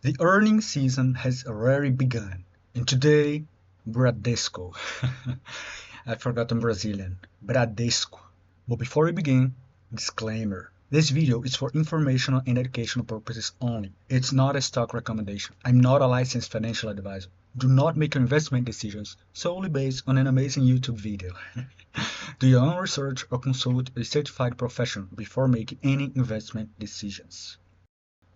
The earnings season has already begun, and today, Bradesco. I forgot I'm Brazilian. Bradesco. But before we begin, disclaimer. This video is for informational and educational purposes only. It's not a stock recommendation. I'm not a licensed financial advisor. Do not make your investment decisions solely based on an amazing YouTube video. Do your own research or consult a certified professional before making any investment decisions.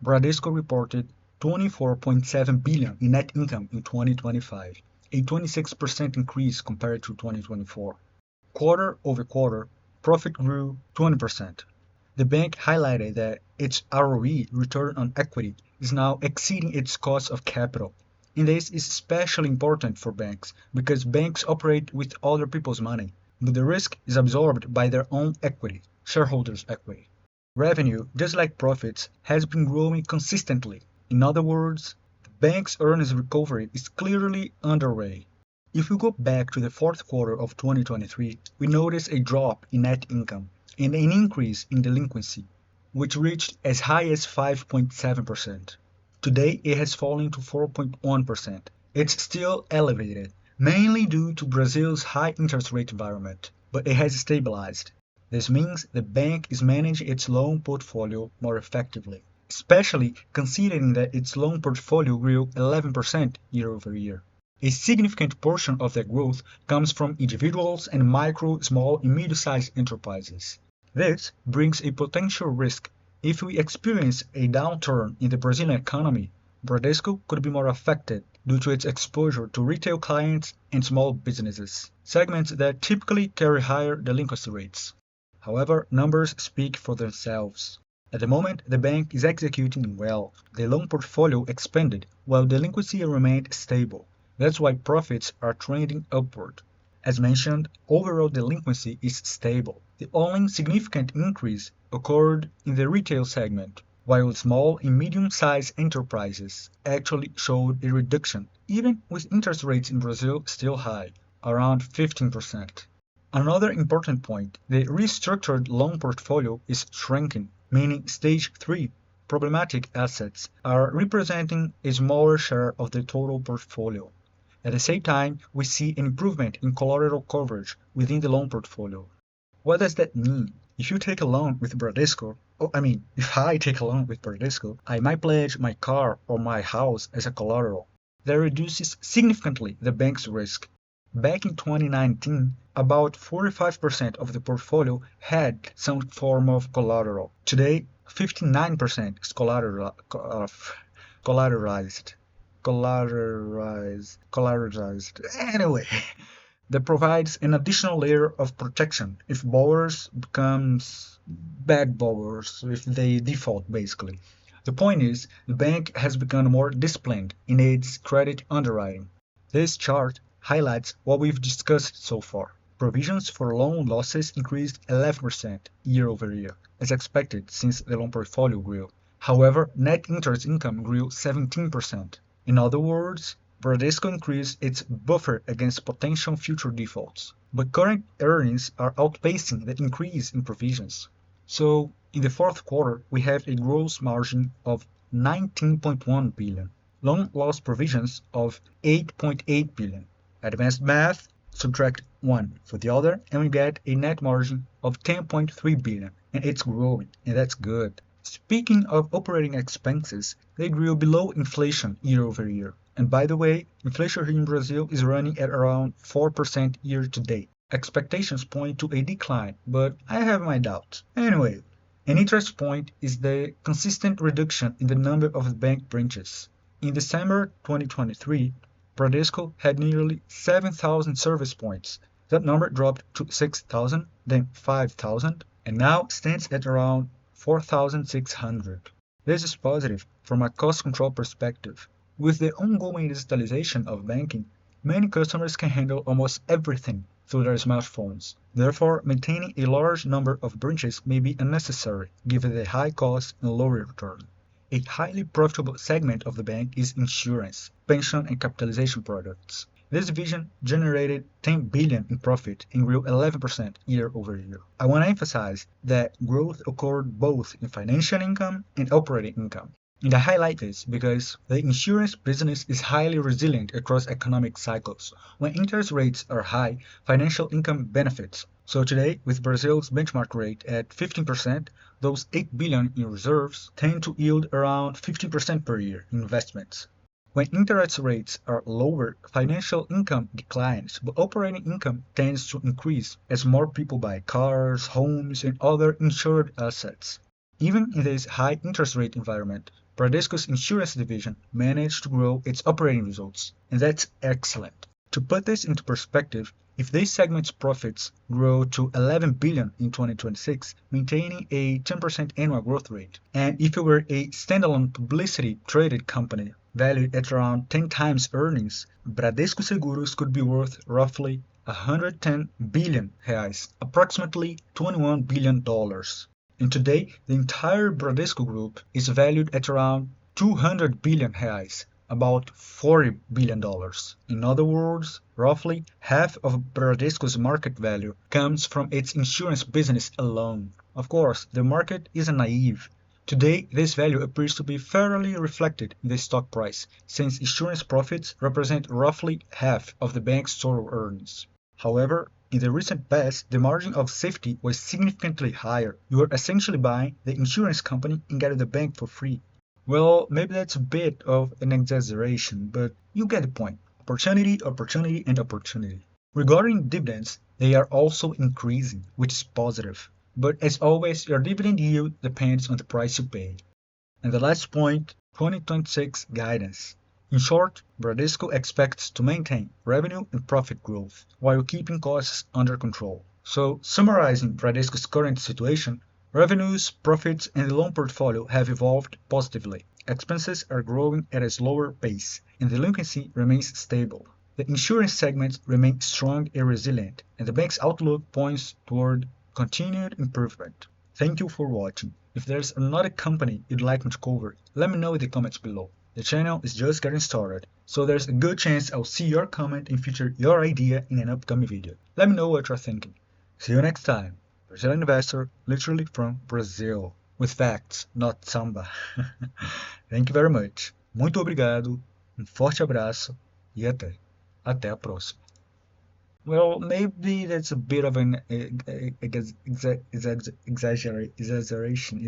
Bradesco reported 24.7 billion in net income in 2025, a 26% increase compared to 2024. Quarter-over-quarter, profit grew 20%. The bank highlighted that its ROE, return on equity, is now exceeding its cost of capital. And this is especially important for banks because banks operate with other people's money, but the risk is absorbed by their own equity, shareholders' equity. Revenue, just like profits, has been growing consistently. In other words, the bank's earnings recovery is clearly underway. If we go back to the fourth quarter of 2023, we notice a drop in net income and an increase in delinquency, which reached as high as 5.7%. Today, it has fallen to 4.1%. It's still elevated, mainly due to Brazil's high interest rate environment, but it has stabilized. This means the bank is managing its loan portfolio more effectively, especially considering that its loan portfolio grew 11% year-over-year. A significant portion of that growth comes from individuals and micro, small, and medium-sized enterprises. This brings a potential risk. If we experience a downturn in the Brazilian economy, Bradesco could be more affected due to its exposure to retail clients and small businesses, segments that typically carry higher delinquency rates. However, numbers speak for themselves. At the moment, the bank is executing well. The loan portfolio expanded while delinquency remained stable. That's why profits are trending upward. As mentioned, overall delinquency is stable. The only significant increase occurred in the retail segment, while small and medium-sized enterprises actually showed a reduction, even with interest rates in Brazil still high, around 15%. Another important point, the restructured loan portfolio is shrinking, meaning Stage 3 problematic assets are representing a smaller share of the total portfolio. At the same time, we see an improvement in collateral coverage within the loan portfolio. What does that mean? If you take a loan with Bradesco, if I take a loan with Bradesco, I might pledge my car or my house as a collateral. That reduces significantly the bank's risk. Back in 2019, about 45% of the portfolio had some form of collateral. Today, 59% is collateralized. Anyway, that provides an additional layer of protection if borrowers becomes bad borrowers, if they default basically. The point is, the bank has become more disciplined in its credit underwriting. This chart highlights what we've discussed so far. Provisions for loan losses increased 11% year-over-year, as expected since the loan portfolio grew. However, net interest income grew 17%. In other words, Bradesco increased its buffer against potential future defaults, but current earnings are outpacing the increase in provisions. So, in the fourth quarter, we have a gross margin of 19.1 billion, loan loss provisions of 8.8 billion. Advanced math, subtract 1 for the other, and we get a net margin of 10.3 billion, and it's growing, and that's good. Speaking of operating expenses, they grew below inflation year-over-year. And by the way, inflation here in Brazil is running at around 4% year-to-date. Expectations point to a decline, but I have my doubts. Anyway, an interest point is the consistent reduction in the number of bank branches. In December 2023, Bradesco had nearly 7,000 service points. That number dropped to 6,000, then 5,000, and now stands at around 4,600. This is positive from a cost control perspective. With the ongoing digitalization of banking, many customers can handle almost everything through their smartphones. Therefore, maintaining a large number of branches may be unnecessary, given the high cost and low return. A highly profitable segment of the bank is insurance, pension and capitalization products. This division generated 10 billion in profit and grew 11% year-over-year. I want to emphasize that growth occurred both in financial income and operating income. And I highlight this because the insurance business is highly resilient across economic cycles. When interest rates are high, financial income benefits. So today, with Brazil's benchmark rate at 15%, those 8 billion in reserves tend to yield around 15% per year in investments. When interest rates are lower, financial income declines, but operating income tends to increase as more people buy cars, homes, and other insured assets. Even in this high interest rate environment, Bradesco's insurance division managed to grow its operating results, and that's excellent. To put this into perspective, if this segment's profits grow to 11 billion in 2026, maintaining a 10% annual growth rate, and if it were a standalone publicly traded company valued at around 10 times earnings, Bradesco Seguros could be worth roughly 110 billion reais, approximately $21 billion. And today, the entire Bradesco group is valued at around 200 billion reais, about $40 billion. In other words, roughly half of Bradesco's market value comes from its insurance business alone. Of course, the market isn't naive. Today, this value appears to be fairly reflected in the stock price, since insurance profits represent roughly half of the bank's total earnings. However, in the recent past, the margin of safety was significantly higher. You were essentially buying the insurance company and getting the bank for free. Well, maybe that's a bit of an exaggeration, but you get the point. Opportunity, opportunity, and opportunity. Regarding dividends, they are also increasing, which is positive. But as always, your dividend yield depends on the price you pay. And the last point, 2026 guidance. In short, Bradesco expects to maintain revenue and profit growth while keeping costs under control. So, summarizing Bradesco's current situation, revenues, profits, and the loan portfolio have evolved positively. Expenses are growing at a slower pace, and delinquency remains stable. The insurance segment remains strong and resilient, and the bank's outlook points toward continued improvement. Thank you for watching. If there's another company you'd like me to cover, let me know in the comments below. The channel is just getting started, so there's a good chance I'll see your comment and feature your idea in an upcoming video. Let me know what you're thinking. See you next time. Brazilian investor, literally from Brazil. With facts, not samba. Thank you very much. Muito obrigado, forte abraço e até a próxima. Well, maybe that's a bit of an exaggeration.